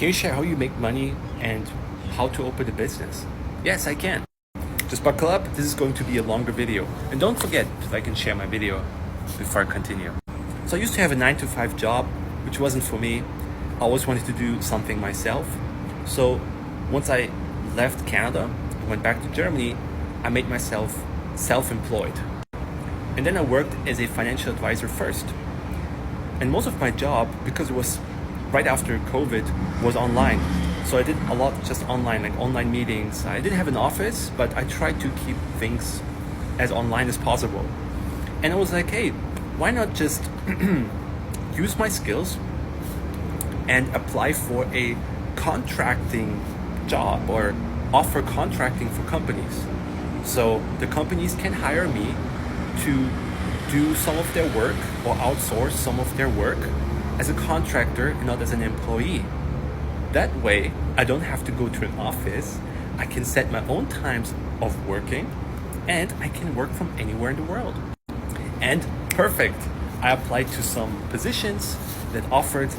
can you share how you make money and how to open a business? Yes, I can. Just buckle up, this is going to be a longer video. And don't forget to like and share my video before I continue. So I used to have a 9-to-5 job, which wasn't for me. I always wanted to do something myself. So once I left Canada, I went back to Germany, I made myself self-employed. And then I worked as a financial advisor first. And most of my job, because it was right after COVID, was online. So I did a lot just online, like online meetings. I didn't have an office, but I tried to keep things as online as possible. And I was like, hey, why not just use my skills and apply for a contracting job or offer contracting for companies. So the companies can hire me to do some of their work or outsource some of their work as a contractor and not as an employee. That way, I don't have to go to an office. I can set my own times of working and I can work from anywhere in the world. And perfect. I applied to some positions that offered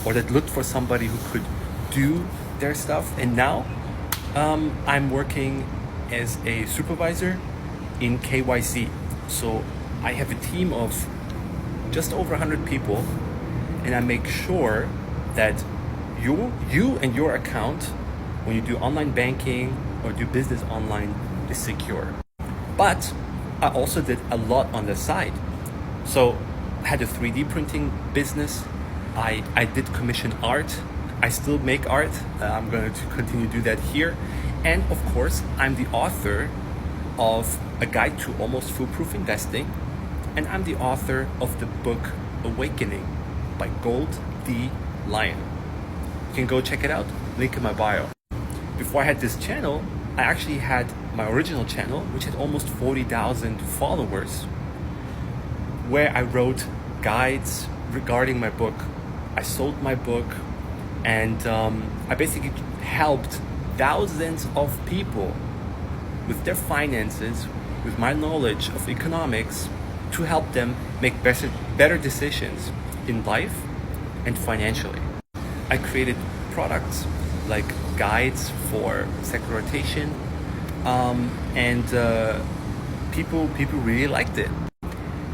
or that looked for somebody who could do their stuff. And now I'm working as a supervisor in KYC. So I have a team of just over 100 people, and I make sure that you and your account, when you do online banking or do business online, is secure. But I also did a lot on the side. So I had a 3D printing business. I did commission art. I still make art. I'm going to continue to do that here. And of course, I'm the author of A Guide to Almost Foolproof Investing. And I'm the author of the book Awakening by Gold D. Lion. You can go check it out, link in my bio. Before I had this channel, I actually had my original channel, which had almost 40,000 followers, where I wrote guides regarding my book. I sold my book, and I basically helped thousands of people with their finances, with my knowledge of economics, to help them make better decisions in life and financially. I created products like guides for sector rotation, and people really liked it.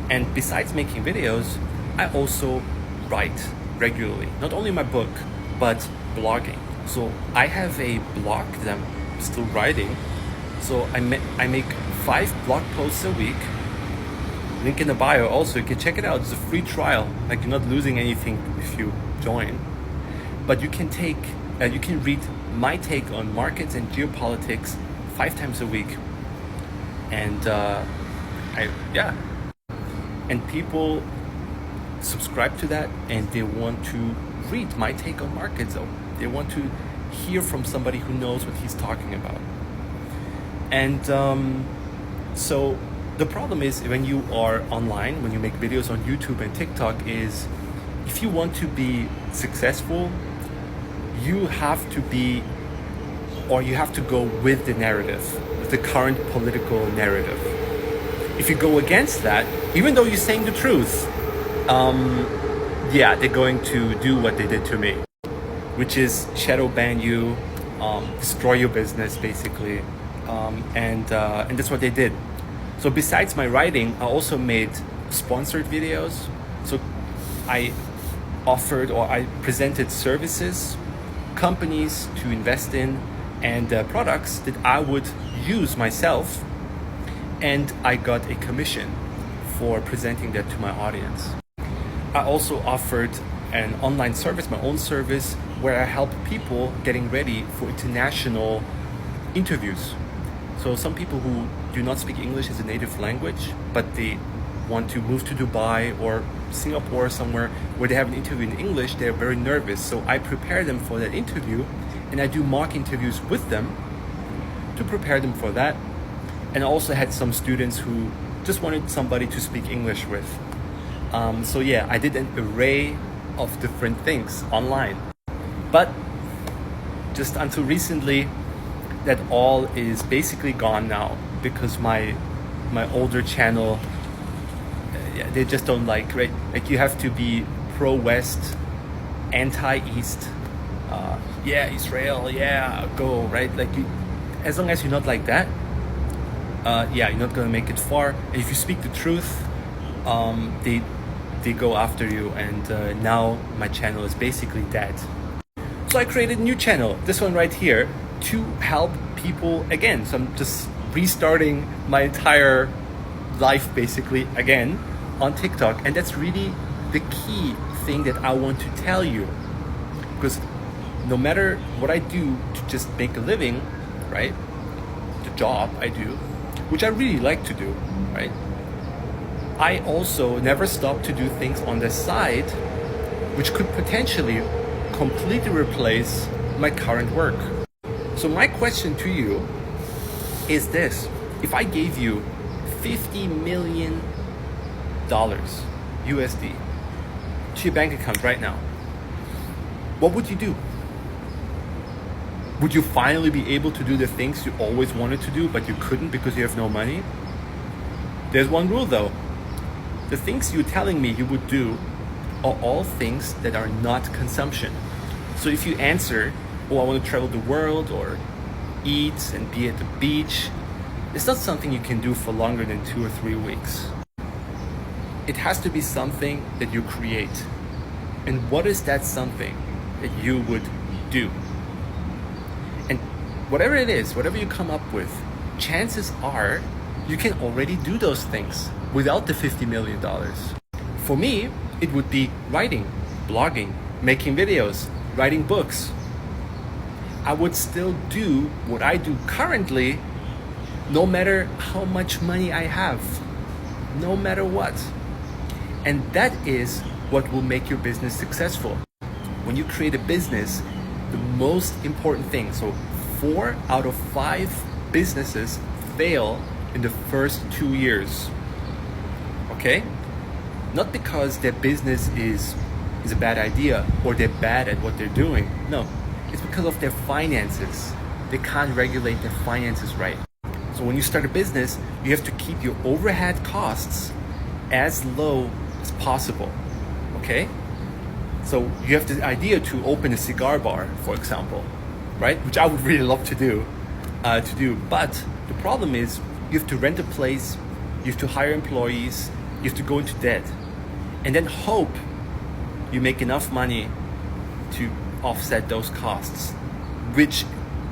And besides making videos, I also write regularly, not only my book, but blogging. So I have a blog that I'm still writing. So I make 5 blog posts a week. Link in the bio also, you can check it out. It's a free trial. Like, you're not losing anything if you join. But you can read my take on markets and geopolitics 5 times a week. And and people subscribe to that, and they want to read my take on markets. They want to hear from somebody who knows what he's talking about. And so the problem is, when you are online, when you make videos on YouTube and TikTok, is if you want to be successful, you have to go with the narrative, with the current political narrative. If you go against that, even though you're saying the truth, they're going to do what they did to me, which is shadow ban you, destroy your business basically, and that's what they did. So besides my writing, I also made sponsored videos. So I presented services, companies to invest in, and products that I would use myself, and I got a commission for presenting that to my audience. I also offered an online service, my own service, where I help people getting ready for international interviews. So some people who do not speak English as a native language, but they want to move to Dubai or Singapore or somewhere where they have an interview in English, they're very nervous. So I prepare them for that interview, and I do mock interviews with them to prepare them for that. And I also had some students who just wanted somebody to speak English with. I did an array of different things online. But just until recently, that all is basically gone now, because my older channel, they just don't like, right? Like, you have to be pro-West, anti-East, yeah, Israel, yeah, go, right? Like, as long as you're not like that, yeah, you're not gonna make it far. And if you speak the truth, they go after you. And now my channel is basically dead. So I created a new channel, this one right here, to help people again. So I'm just restarting my entire life basically again on TikTok, and that's really the key thing that I want to tell you. Because no matter what I do to just make a living, right? The job I do, which I really like to do, right? I also never stop to do things on the side which could potentially completely replace my current work. So my question to you is this: if I gave you $50 million USD to your bank account right now, what would you do? Would you finally be able to do the things you always wanted to do but you couldn't because you have no money? There's one rule though. The things you're telling me you would do are all things that are not consumption. So if you answer, oh, I want to travel the world or eat and be at the beach, it's not something you can do for longer than 2 or 3 weeks. It has to be something that you create. And what is that something that you would do? And whatever it is, whatever you come up with, chances are you can already do those things without the $50 million. For me, it would be writing, blogging, making videos, writing books. I would still do what I do currently, no matter how much money I have, no matter what. And that is what will make your business successful. When you create a business, the most important thing, so 4 out of 5 businesses fail in the first 2 years. Okay? Not because their business is a bad idea or they're bad at what they're doing. No, it's because of their finances. They can't regulate their finances right. So when you start a business, you have to keep your overhead costs as low as possible. Okay? So you have the idea to open a cigar bar, for example, right? Which I would really love to do. But the problem is you have to rent a place, you have to hire employees, you have to go into debt, and then hope you make enough money to offset those costs, which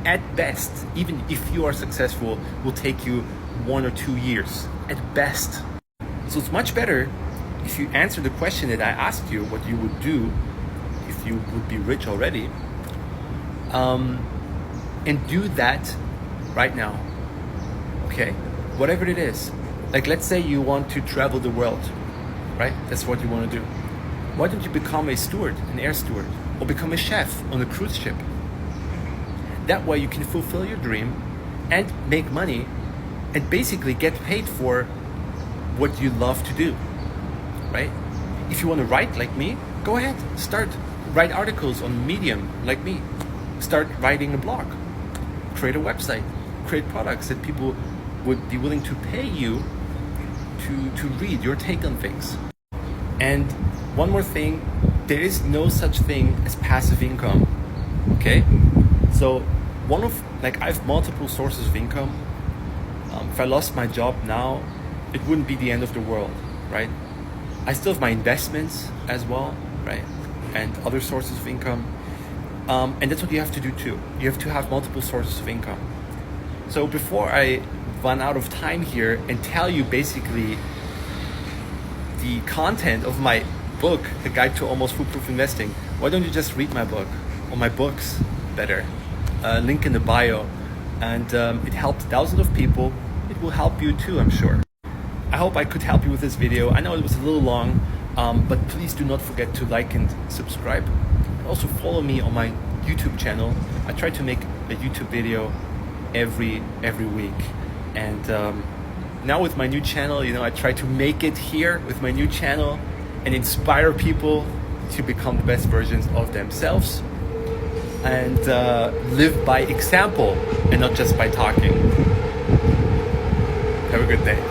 at best, even if you are successful, will take you 1 or 2 years at best. So it's much better if you answer the question that I asked you, what you would do if you would be rich already, and do that right now. Okay? Whatever it is. Like, let's say you want to travel the world, right? That's what you want to do. Why don't you become a steward, an air steward, or become a chef on a cruise ship? That way you can fulfill your dream and make money and basically get paid for what you love to do, right? If you want to write like me, go ahead, write articles on Medium like me. Start writing a blog, create a website, create products that people would be willing to pay you to read your take on things. And one more thing, there is no such thing as passive income, okay? So I have multiple sources of income. If I lost my job now, it wouldn't be the end of the world, right? I still have my investments as well, right? And other sources of income. And that's what you have to do too. You have to have multiple sources of income. So before I run out of time here and tell you basically the content of my book, The Guide to Almost Foolproof Investing, why don't you just read my book, or my books better, link in the bio. And it helped thousands of people. It will help you too, I'm sure. I hope I could help you with this video. I know it was a little long, but please do not forget to like and subscribe. And also follow me on my YouTube channel. I try to make a YouTube video every week. And now with my new channel, I try to make it here with my new channel and inspire people to become the best versions of themselves and live by example and not just by talking. Have a good day.